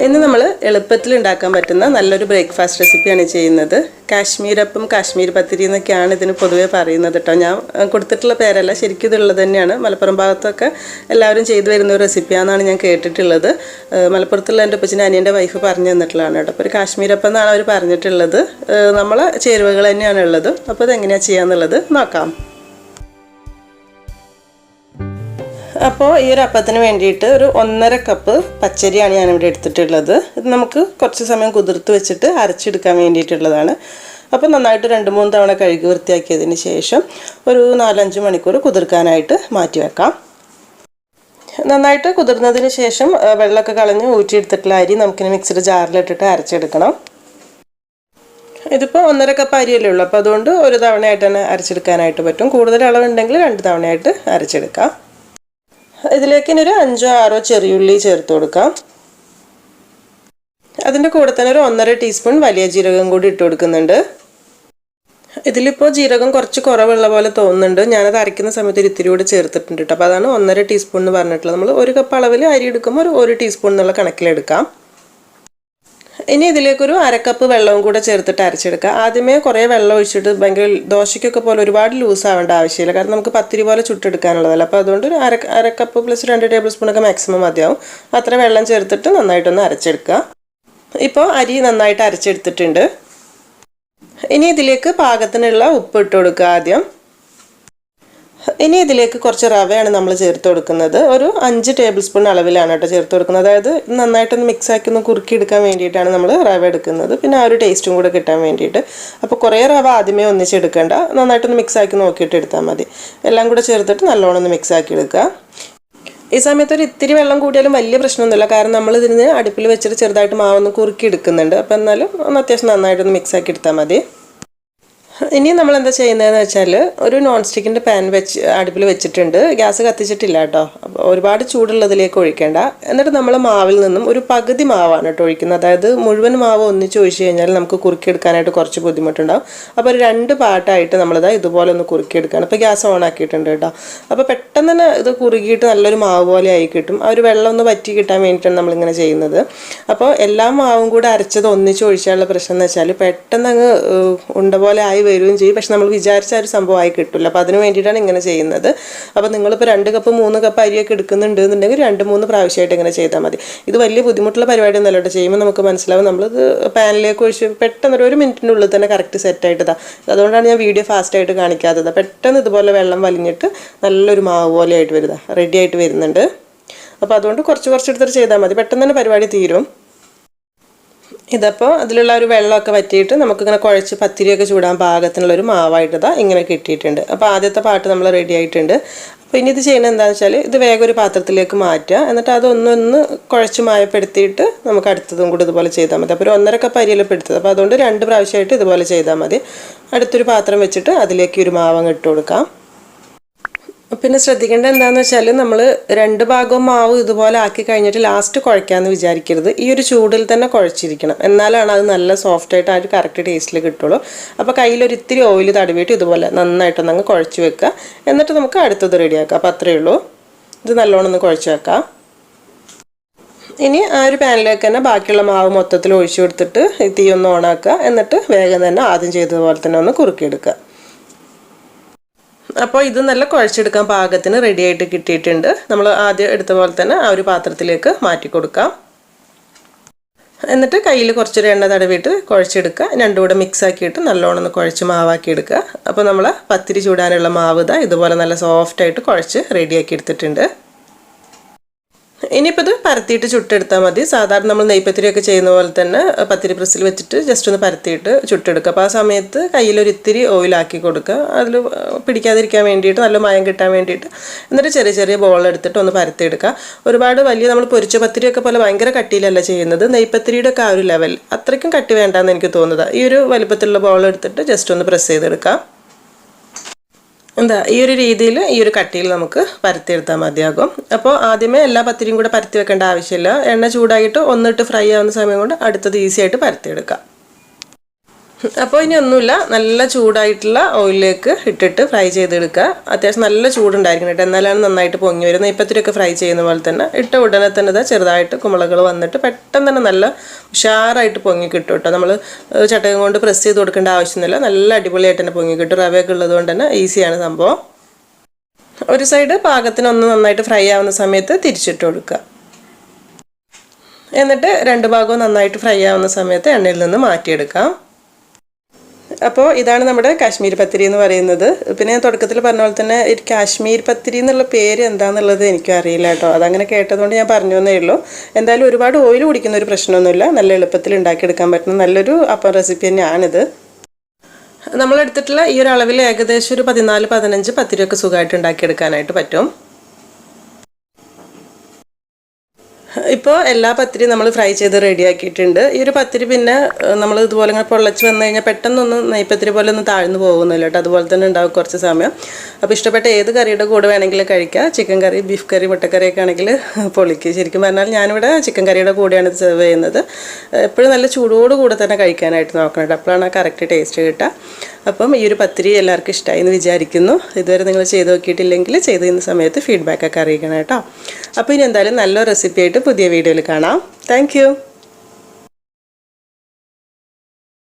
ഇന്ന് നമ്മൾ എളുപ്പത്തിൽ ഉണ്ടാക്കാൻ പറ്റുന്ന നല്ലൊരു ബ്രേക്ക്ഫാസ്റ്റ് റെസിപ്പിയാണ് ചെയ്യുന്നത്. കാശ്മീരപ്പം, കാശ്മീർ പത്തിരി എന്നൊക്കെയാണ് ഇതിന് പൊതുവെ പറയുന്നത് കേട്ടോ. ഞാൻ കൊടുത്തിട്ടുള്ള പേരല്ല, ശരിക്കും ഇതുള്ളത് തന്നെയാണ്. മലപ്പുറം ഭാഗത്തൊക്കെ എല്ലാവരും ചെയ്തു വരുന്ന ഒരു റെസിപ്പിയാണെന്നാണ് ഞാൻ കേട്ടിട്ടുള്ളത്. മലപ്പുറത്തുള്ള എൻ്റെ ഉപ്പച്ചിൻ്റെ അനിയൻ്റെ വൈഫ് പറഞ്ഞു തന്നിട്ടുള്ളതാണ് കേട്ടോ. അപ്പോൾ ഒരു കാശ്മീരപ്പം എന്നാണ് അവർ പറഞ്ഞിട്ടുള്ളത്. നമ്മൾ ചേരുവകൾ തന്നെയാണ് ഉള്ളത്. അപ്പോൾ ഇതെങ്ങനെയാണ് ചെയ്യാന്നുള്ളത് നോക്കാം. അപ്പോൾ ഈ ഒരു അപ്പത്തിന് വേണ്ടിയിട്ട് ഒരു 1.5 കപ്പ് പച്ചരിയാണ് ഞാനിവിടെ എടുത്തിട്ടുള്ളത്. ഇത് നമുക്ക് കുറച്ച് സമയം കുതിർത്ത് വെച്ചിട്ട് അരച്ചെടുക്കാൻ വേണ്ടിയിട്ടുള്ളതാണ്. അപ്പോൾ നന്നായിട്ട് 2-3 തവണ കഴുകി വൃത്തിയാക്കിയതിന് ശേഷം ഒരു 4-5 മണിക്കൂർ കുതിർക്കാനായിട്ട് മാറ്റി വെക്കാം. നന്നായിട്ട് കുതിർന്നതിന് ശേഷം വെള്ളമൊക്കെ കളഞ്ഞ് ഊറ്റിയെടുത്തിട്ടുള്ള അരി നമുക്കിനി മിക്സിയുടെ ജാറിലിട്ടിട്ട് അരച്ചെടുക്കണം. ഇതിപ്പോൾ 1.5 കപ്പ് അരിയല്ലേ ഉള്ളൂ. അപ്പോൾ അതുകൊണ്ട് ഒരു തവണയായിട്ട് തന്നെ അരച്ചെടുക്കാനായിട്ട് പറ്റും. കൂടുതൽ അളവുണ്ടെങ്കിൽ 2 തവണയായിട്ട് അരച്ചെടുക്കാം. ഇതിലേക്ക് ഇനി ഒരു 5-6 ചെറിയുള്ളി ചേർത്ത് കൊടുക്കാം. അതിൻ്റെ കൂടെ തന്നെ ഒരു 1.5 ടീസ്പൂൺ വലിയ ജീരകം കൂടി ഇട്ട് കൊടുക്കുന്നുണ്ട്. ഇതിലിപ്പോൾ ജീരകം കുറച്ച് കുറവുള്ള പോലെ തോന്നുന്നുണ്ട്. ഞാനത് അരയ്ക്കുന്ന സമയത്ത് ഒരു ഇത്തിരി കൂടെ ചേർത്തിട്ടുണ്ട് കേട്ടോ. അപ്പോൾ അതാണ് 1.5 ടീസ്പൂൺ എന്ന് പറഞ്ഞിട്ടുള്ളത്. നമ്മൾ 1 കപ്പ് അളവിൽ അരി എടുക്കുമ്പോൾ ഒരു 1 ടീസ്പൂൺ എന്നുള്ള കണക്കിലെടുക്കാം. ഇനി ഇതിലേക്കൊരു 1/2 കപ്പ് വെള്ളവും കൂടെ ചേർത്തിട്ട് അരച്ചെടുക്കുക. ആദ്യമേ കുറേ വെള്ളം ഒഴിച്ചിട്ട് ഭയങ്കര ദോശയ്ക്കൊക്കെ പോലെ ഒരുപാട് ലൂസ് ആവേണ്ട ആവശ്യമില്ല. കാരണം നമുക്ക് പത്തിരി പോലെ ചുട്ടെടുക്കാനുള്ളതല്ല. അപ്പോൾ അതുകൊണ്ട് ഒരു 1/2 കപ്പ് പ്ലസ് 2 ടേബിൾ സ്പൂണൊക്കെ മാക്സിമം മതിയാവും. അത്ര വെള്ളം ചേർത്തിട്ട് നന്നായിട്ടൊന്ന് അരച്ചെടുക്കുക. ഇപ്പോൾ അരി നന്നായിട്ട് അരച്ചെടുത്തിട്ടുണ്ട്. ഇനി ഇതിലേക്ക് പാകത്തിനുള്ള ഉപ്പ് ഇട്ട് കൊടുക്കുക ആദ്യം. ഇനി ഇതിലേക്ക് കുറച്ച് റവയാണ് നമ്മൾ ചേർത്ത് കൊടുക്കുന്നത്. ഒരു 5 ടേബിൾ സ്പൂൺ അളവിലാണ് കേട്ടോ ചേർത്ത് കൊടുക്കുന്നത്. അതായത് നന്നായിട്ടൊന്ന് മിക്സാക്കി ഒന്ന് കുറുക്കി എടുക്കാൻ വേണ്ടിയിട്ടാണ് നമ്മൾ റവ എടുക്കുന്നത്. പിന്നെ ആ ഒരു ടേസ്റ്റും കൂടെ കിട്ടാൻ വേണ്ടിയിട്ട്. അപ്പോൾ കുറേ റവ ആദ്യമേ ഒന്നിച്ചെടുക്കേണ്ട, നന്നായിട്ടൊന്ന് മിക്സാക്കി നോക്കിയിട്ട് എടുത്താൽ മതി. എല്ലാം കൂടെ ചേർത്തിട്ട് നല്ലോണം ഒന്ന് മിക്സാക്കി എടുക്കുക. ഈ സമയത്ത് ഒരു ഇത്തിരി വെള്ളം കൂടിയാലും വലിയ പ്രശ്നമൊന്നുമില്ല. കാരണം നമ്മൾ ഇതിന് അടുപ്പിൽ വെച്ചിട്ട് ചെറുതായിട്ട് മാവൊന്ന് കുറുക്കി എടുക്കുന്നുണ്ട്. അപ്പോൾ എന്നാലും ഒന്ന് അത്യാവശ്യം നന്നായിട്ടൊന്ന് മിക്സാക്കി എടുത്താൽ മതി. ഇനി നമ്മൾ എന്താ ചെയ്യുന്നതെന്ന് വെച്ചാൽ ഒരു നോൺ സ്റ്റിക്കിൻ്റെ പാൻ അടുപ്പിൽ വെച്ചിട്ടുണ്ട്. ഗ്യാസ് കത്തിച്ചിട്ടില്ല കേട്ടോ. അപ്പോൾ ഒരുപാട് ചൂടുള്ളതിലേക്ക് ഒഴിക്കേണ്ട. എന്നിട്ട് നമ്മൾ മാവിൽ നിന്നും ഒരു പകുതി മാവാണ് കേട്ടോ ഒഴിക്കുന്നത്. അതായത് മുഴുവൻ മാവ് ഒന്നിച്ച് ഒഴിച്ച് കഴിഞ്ഞാൽ നമുക്ക് കുറുക്കിയെടുക്കാനായിട്ട് കുറച്ച് ബുദ്ധിമുട്ടുണ്ടാവും. അപ്പോൾ ഒരു 2 പാർട്ടായിട്ട് നമ്മളിതാ ഇതുപോലെ ഒന്ന് കുറുക്കിയെടുക്കുകയാണ്. അപ്പോൾ ഗ്യാസ് ഓൺ ആക്കിയിട്ടുണ്ട് കേട്ടോ. അപ്പോൾ പെട്ടെന്ന് തന്നെ ഇത് കുറുകിയിട്ട് നല്ലൊരു മാവ് പോലെ ആയി കിട്ടും. ആ ഒരു വെള്ളം ഒന്ന് വറ്റി കിട്ടാൻ വേണ്ടിയിട്ടാണ് നമ്മളിങ്ങനെ ചെയ്യുന്നത്. അപ്പോൾ എല്ലാ മാവും കൂടെ അരച്ചത് ഒന്നിച്ച് ഒഴിച്ചാലുള്ള പ്രശ്നം എന്ന് വെച്ചാൽ പെട്ടെന്ന് അങ്ങ് ഉണ്ട പോലെ ആയി വരികയും ചെയ്യും. പക്ഷെ നമ്മൾ വിചാരിച്ച ഒരു സംഭവമായി കിട്ടില്ല. അപ്പോൾ അതിന് വേണ്ടിയിട്ടാണ് ഇങ്ങനെ ചെയ്യുന്നത്. അപ്പോൾ നിങ്ങളിപ്പോൾ 2 കപ്പ് 3 കപ്പ് അരിയൊക്കെ എടുക്കുന്നുണ്ട് എന്നുണ്ടെങ്കിൽ 2-3 പ്രാവശ്യമായിട്ട് ഇങ്ങനെ ചെയ്താൽ മതി. ഇത് വലിയ ബുദ്ധിമുട്ടുള്ള പരിപാടി ഒന്നല്ല കേട്ടോ. ചെയ്യുമ്പോൾ നമുക്ക് മനസ്സിലാവും. നമ്മളിത് പാനിലേക്ക് ഒഴിച്ച് പെട്ടെന്ന് 1 മിനിറ്റിനുള്ളിൽ തന്നെ കറക്റ്റ് സെറ്റായിട്ടതാ. അതുകൊണ്ടാണ് ഞാൻ വീഡിയോ ഫാസ്റ്റായിട്ട് കാണിക്കാത്തത്. പെട്ടെന്ന് ഇതുപോലെ വെള്ളം വലിഞ്ഞിട്ട് നല്ലൊരു മാവ് പോലെ ആയിട്ട് വരുക, റെഡി ആയിട്ട് വരുന്നുണ്ട്. അപ്പോൾ അതുകൊണ്ട് കുറച്ച് എടുത്തിട്ട് ചെയ്താൽ മതി. പെട്ടെന്ന് തന്നെ പരിപാടി തീരും. ഇതപ്പോൾ അതിലുള്ള ഒരു വെള്ളമൊക്കെ വറ്റിയിട്ട് നമുക്കിങ്ങനെ കുഴച്ച് പത്തിരിയൊക്കെ ചൂടാൻ പാകത്തിനുള്ളൊരു മാവായിട്ടതാ ഇങ്ങനെ കിട്ടിയിട്ടുണ്ട്. അപ്പോൾ ആദ്യത്തെ പാട്ട് നമ്മൾ റെഡി ആയിട്ടുണ്ട്. അപ്പോൾ ഇനി ഇത് ചെയ്യുന്നത് എന്താണെന്ന് വെച്ചാൽ ഇത് വേഗം ഒരു പാത്രത്തിലേക്ക് മാറ്റുക. എന്നിട്ട് അതൊന്നൊന്ന് കുഴച്ച് മായപ്പെടുത്തിയിട്ട് നമുക്ക് അടുത്തതും കൂടി ഇതുപോലെ ചെയ്താൽ മതി. അപ്പോൾ ഒരു 1.5 കപ്പ് അരിയെല്ലാം എടുത്തത്. അപ്പോൾ അതുകൊണ്ട് 2 പ്രാവശ്യമായിട്ട് ഇതുപോലെ ചെയ്താൽ മതി. അടുത്തൊരു പാത്രം വെച്ചിട്ട് അതിലേക്ക് ഒരു മാവങ്ങ് ഇട്ട് കൊടുക്കാം. പിന്നെ ശ്രദ്ധിക്കേണ്ടത് എന്താണെന്ന് വെച്ചാൽ നമ്മൾ 2 ഭാഗവും മാവ് ഇതുപോലെ ആക്കി കഴിഞ്ഞിട്ട് ലാസ്റ്റ് കുഴയ്ക്കാമെന്ന് വിചാരിക്കരുത്. ഈ ഒരു ചൂടിൽ തന്നെ കുഴച്ചിരിക്കണം. എന്നാലാണ് അത് നല്ല സോഫ്റ്റായിട്ട് ആ ഒരു കറക്റ്റ് ടേസ്റ്റിൽ കിട്ടുള്ളൂ. അപ്പോൾ കയ്യിലൊരു ഇത്തിരി ഓയിൽ തടവിയിട്ട് ഇതുപോലെ നന്നായിട്ടൊന്നങ്ങ് കുഴച്ച് വെക്കുക. എന്നിട്ട് നമുക്ക് അടുത്തത് റെഡിയാക്കാം. അപ്പോൾ അത്രയേ ഉള്ളൂ. ഇത് നല്ലോണം ഒന്ന് കുഴച്ച് വെക്കാം. ഇനി ആ ഒരു പാനിലേക്ക് തന്നെ ബാക്കിയുള്ള മാവ് മൊത്തത്തിൽ ഒഴിച്ചു കൊടുത്തിട്ട് തീ ഒന്ന് ഓണാക്കുക. എന്നിട്ട് വേഗം തന്നെ ആദ്യം ചെയ്തതുപോലെ തന്നെ ഒന്ന് കുറുക്കിയെടുക്കുക. അപ്പോൾ ഇത് നല്ല കുഴച്ചെടുക്കാൻ പാകത്തിന് റെഡി ആയിട്ട് കിട്ടിയിട്ടുണ്ട്. നമ്മൾ ആദ്യം എടുത്ത പോലെ തന്നെ ആ ഒരു പാത്രത്തിലേക്ക് മാറ്റി കൊടുക്കാം. എന്നിട്ട് കയ്യിൽ കുറച്ചൊരു എണ്ണ തടവിയിട്ട് കുഴച്ചെടുക്കുക. 2 കൂടെ മിക്സ് ആക്കിയിട്ട് നല്ലോണം ഒന്ന് കുഴച്ച് മാവാക്കി എടുക്കുക. അപ്പോൾ നമ്മൾ പത്തിരി ചൂടാനുള്ള മാവ് ഇതുപോലെ നല്ല സോഫ്റ്റായിട്ട് കുഴച്ച് റെഡിയാക്കി എടുത്തിട്ടുണ്ട്. ഇനിയിപ്പോൾ ഇത് പരത്തിയിട്ട് ചുട്ടെടുത്താൽ മതി. സാധാരണ നമ്മൾ നെയ്പത്തിരിയൊക്കെ ചെയ്യുന്ന പോലെ തന്നെ പത്തിരി പ്രസ്സിൽ വെച്ചിട്ട് ജസ്റ്റ് ഒന്ന് പരത്തിയിട്ട് ചുട്ടെടുക്കുക. അപ്പോൾ ആ സമയത്ത് കയ്യിലൊരു ഇത്തിരി ഓയിലാക്കി കൊടുക്കുക. അതിൽ പിടിക്കാതിരിക്കാൻ വേണ്ടിയിട്ട്, നല്ല മയം കിട്ടാൻ വേണ്ടിയിട്ട്. എന്നിട്ട് ചെറിയ ചെറിയ ബോൾ എടുത്തിട്ട് ഒന്ന് പരത്തിയെടുക്കുക. ഒരുപാട് വലിയ നമ്മൾ പൊരിച്ച പത്തിരിയൊക്കെ പോലെ ഭയങ്കര കട്ടിയിലല്ല ചെയ്യുന്നത്. നെയ്പത്തിരിയുടെ ഒക്കെ ആ ഒരു ലെവൽ അത്രയ്ക്കും കട്ടി വേണ്ടാന്ന് എനിക്ക് തോന്നുന്നത്. ഈ ഒരു വലിപ്പത്തിലുള്ള ബോൾ എടുത്തിട്ട് ജസ്റ്റ് ഒന്ന് പ്രസ് ചെയ്തെടുക്കാം. ഈ ഒരു രീതിയിൽ ഈ ഒരു കട്ടിയിൽ നമുക്ക് പരത്തിയെടുത്താൽ മതിയാകും. അപ്പോൾ ആദ്യമേ എല്ലാ പത്തിരിയും കൂടെ പരത്തി വെക്കേണ്ട ആവശ്യമില്ല. എണ്ണ ചൂടായിട്ട് ഒന്നിട്ട് ഫ്രൈ ആവുന്ന സമയം കൊണ്ട് അടുത്തത് ഈസി ആയിട്ട് പരത്തിയെടുക്കാം. അപ്പോൾ ഇനി ഒന്നുമില്ല, നല്ല ചൂടായിട്ടുള്ള ഓയിലിലേക്ക് ഇട്ടിട്ട് ഫ്രൈ ചെയ്തെടുക്കുക. അത്യാവശ്യം നല്ല ചൂടുണ്ടായിരിക്കണം കേട്ടോ, എന്നാലാണ് നന്നായിട്ട് പൊങ്ങി വരും. നെയ്പ്പത്തിരിയൊക്കെ ഫ്രൈ ചെയ്യുന്ന പോലെ തന്നെ ഇട്ട ഉടനെ തന്നെ ചെറുതായിട്ട് കുമ്പളകൾ വന്നിട്ട് പെട്ടെന്ന് തന്നെ നല്ല ഉഷാറായിട്ട് പൊങ്ങി കിട്ടും കേട്ടോ. നമ്മൾ ചട്ടകം കൊണ്ട് പ്രസ് ചെയ്ത് കൊടുക്കേണ്ട ആവശ്യമൊന്നുമില്ല, നല്ല അടിപൊളിയായിട്ട് തന്നെ പൊങ്ങി കിട്ടും. റവയൊക്കെ ഉള്ളത് കൊണ്ട് തന്നെ ഈസിയാണ് സംഭവം. ഒരു സൈഡ് പാകത്തിനൊന്ന് നന്നായിട്ട് ഫ്രൈ ആവുന്ന സമയത്ത് തിരിച്ചിട്ട് കൊടുക്കുക. എന്നിട്ട് രണ്ട് ഭാഗവും നന്നായിട്ട് ഫ്രൈ ആവുന്ന സമയത്ത് എണ്ണയിൽ നിന്ന് മാറ്റിയെടുക്കാം. അപ്പോൾ ഇതാണ് നമ്മുടെ കാശ്മീർ പത്തിരി എന്ന് പറയുന്നത്. പിന്നെ ഞാൻ തുടക്കത്തിൽ പറഞ്ഞ പോലെ തന്നെ ഈ കാശ്മീർ പത്തിരി എന്നുള്ള പേര് എന്താണെന്നുള്ളത് എനിക്കും അറിയില്ല കേട്ടോ. അതങ്ങനെ കേട്ടതുകൊണ്ട് ഞാൻ പറഞ്ഞു എന്നേ ഉള്ളൂ. എന്തായാലും ഒരുപാട് ഓയിൽ കുടിക്കുന്ന ഒരു പ്രശ്നമൊന്നുമില്ല, നല്ല എളുപ്പത്തിൽ ഉണ്ടാക്കിയെടുക്കാൻ പറ്റുന്ന നല്ലൊരു അപ്പം റെസിപ്പി തന്നെയാണിത്. നമ്മളെടുത്തിട്ടുള്ള ഈ ഒരു അളവിൽ ഏകദേശം ഒരു 14-15 പത്തിരിയൊക്കെ സുഖമായിട്ട് ഉണ്ടാക്കിയെടുക്കാനായിട്ട് പറ്റും. ഇപ്പോൾ എല്ലാ പത്തിരിയും നമ്മൾ ഫ്രൈ ചെയ്ത് റെഡിയാക്കിയിട്ടുണ്ട്. ഈ ഒരു പത്തിരി പിന്നെ നമ്മൾ ഇതുപോലെ ഇങ്ങനെ പൊള്ളച്ച് വന്നു കഴിഞ്ഞാൽ പെട്ടെന്നൊന്ന് നെയ്പ്പത്തിരി പോലെ ഒന്ന് താഴ്ന്നു പോകുന്നില്ല കേട്ടോ, അതുപോലെ തന്നെ ഉണ്ടാവും കുറച്ച് സമയം. അപ്പോൾ ഇഷ്ടപ്പെട്ട ഏത് കറിയുടെ കൂടെ വേണമെങ്കിലും കഴിക്കുക. ചിക്കൻ കറി, ബീഫ് കറി, മുട്ടക്കറിയൊക്കെ ആണെങ്കിൽ പൊളിക്ക്. ശരിക്കും പറഞ്ഞാൽ ഞാനിവിടെ ചിക്കൻ കറിയുടെ കൂടെയാണ് ഇത് സെർവ് ചെയ്യുന്നത്. എപ്പോഴും നല്ല ചൂടോടുകൂടെ തന്നെ കഴിക്കാനായിട്ട് നോക്കണം കേട്ടോ, അപ്പോഴാണ് ആ കറക്റ്റ് ടേസ്റ്റ് കിട്ടുക. അപ്പം ഈ ഒരു പത്തിരി എല്ലാവർക്കും ഇഷ്ടമായി എന്ന് വിചാരിക്കുന്നു. ഇതുവരെ നിങ്ങൾ ചെയ്ത് നോക്കിയിട്ടില്ലെങ്കിൽ ചെയ്ത് ചെയ്യുന്ന സമയത്ത് ഫീഡ്ബാക്കൊക്കെ അറിയിക്കണം കേട്ടോ. അപ്പോൾ ഇനി എന്തായാലും നല്ല റെസിപ്പി ആയിട്ട് പുതിയ വീഡിയോയിൽ കാണാം. താങ്ക്